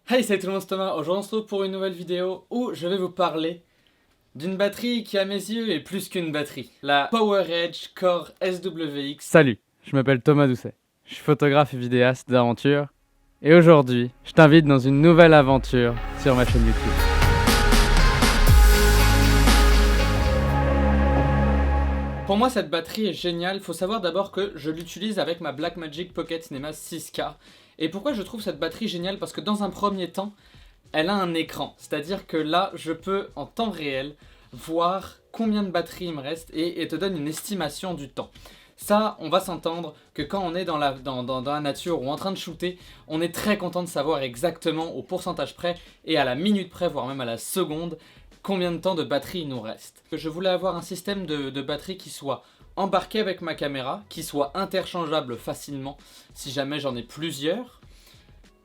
Hey, salut tout le monde, c'est Thomas. Aujourd'hui on se retrouve pour une nouvelle vidéo où je vais vous parler d'une batterie qui à mes yeux est plus qu'une batterie. La PowerEdge Core SWX. Salut, je m'appelle Thomas Doucet. Je suis photographe et vidéaste d'aventure. Et aujourd'hui, je t'invite dans une nouvelle aventure sur ma chaîne YouTube. Pour moi, cette batterie est géniale. Faut savoir d'abord que je l'utilise avec ma Blackmagic Pocket Cinema 6K. Et pourquoi je trouve cette batterie géniale? Parce que dans un premier temps, elle a un écran. C'est-à-dire que là, je peux en temps réel voir combien de batterie il me reste et te donne une estimation du temps. Ça, on va s'entendre que quand on est dans la nature ou en train de shooter, on est très content de savoir exactement au pourcentage près et à la minute près, voire même à la seconde, combien de temps de batterie il nous reste. Je voulais avoir un système de batterie qui soit embarqué avec ma caméra, qui soit interchangeable facilement si jamais j'en ai plusieurs,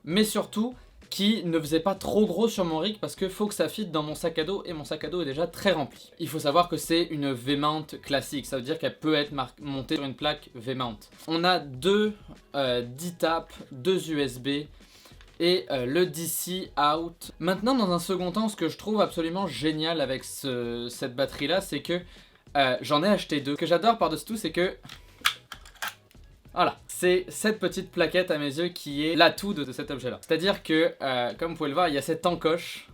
mais surtout qui ne faisait pas trop gros sur mon rig parce que faut que ça fitte dans mon sac à dos et mon sac à dos est déjà très rempli. Il faut savoir que c'est une V-mount classique, ça veut dire qu'elle peut être montée sur une plaque V-mount. On a deux 10 tapes, deux USB et le DC out. Maintenant, dans un second temps, ce que je trouve absolument génial avec cette batterie là, c'est que j'en ai acheté deux. Ce que j'adore par-dessus tout, c'est que voilà, c'est cette petite plaquette à mes yeux qui est l'atout de cet objet là. C'est-à-dire que, comme vous pouvez le voir, il y a cette encoche.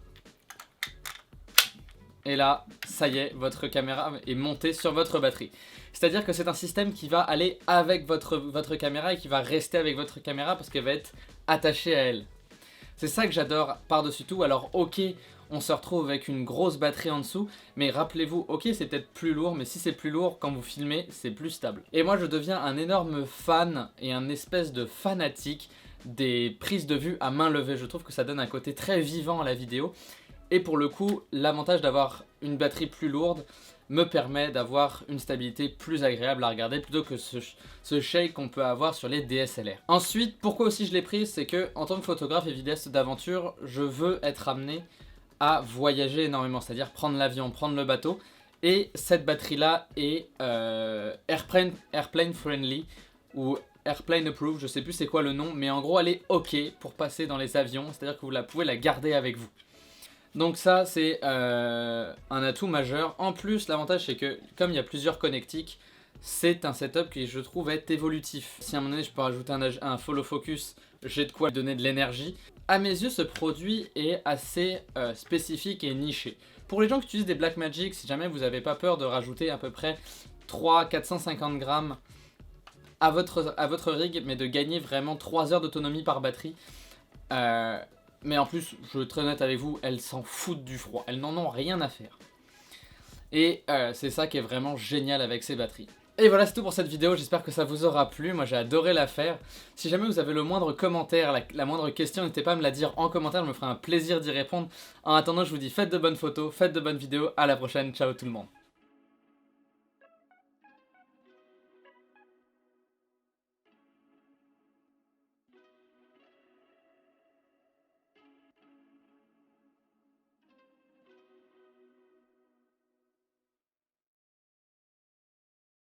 Et là, ça y est, votre caméra est montée sur votre batterie. C'est-à-dire que c'est un système qui va aller avec votre caméra et qui va rester avec votre caméra parce qu'elle va être attachée à elle. C'est ça que j'adore par-dessus tout. Alors ok, on se retrouve avec une grosse batterie en dessous, mais rappelez-vous, ok c'est peut-être plus lourd, mais si c'est plus lourd, quand vous filmez, c'est plus stable. Et moi je deviens un énorme fan et un espèce de fanatique des prises de vue à main levée. Je trouve que ça donne un côté très vivant à la vidéo. Et pour le coup, l'avantage d'avoir une batterie plus lourde me permet d'avoir une stabilité plus agréable à regarder plutôt que ce shake qu'on peut avoir sur les DSLR. Ensuite, pourquoi aussi je l'ai prise, c'est que en tant que photographe et vidéaste d'aventure, je veux être amené à voyager énormément, c'est-à-dire prendre l'avion, prendre le bateau. Et cette batterie-là est airplane friendly ou airplane approved, je sais plus c'est quoi le nom, mais en gros elle est ok pour passer dans les avions, c'est-à-dire que vous pouvez la garder avec vous. Donc ça c'est un atout majeur. En plus l'avantage c'est que comme il y a plusieurs connectiques, c'est un setup qui je trouve est évolutif. Si à un moment donné je peux rajouter un follow focus, j'ai de quoi donner de l'énergie. À mes yeux ce produit est assez spécifique et niché. Pour les gens qui utilisent des Blackmagic, si jamais vous n'avez pas peur de rajouter à peu près 450 grammes à votre rig, mais de gagner vraiment 3 heures d'autonomie par batterie, mais en plus, je vais être très honnête avec vous, elles s'en foutent du froid. Elles n'en ont rien à faire. Et c'est ça qui est vraiment génial avec ces batteries. Et voilà, c'est tout pour cette vidéo. J'espère que ça vous aura plu. Moi, j'ai adoré la faire. Si jamais vous avez le moindre commentaire, la moindre question, n'hésitez pas à me la dire en commentaire. Je me ferai un plaisir d'y répondre. En attendant, je vous dis faites de bonnes photos, faites de bonnes vidéos. À la prochaine. Ciao tout le monde.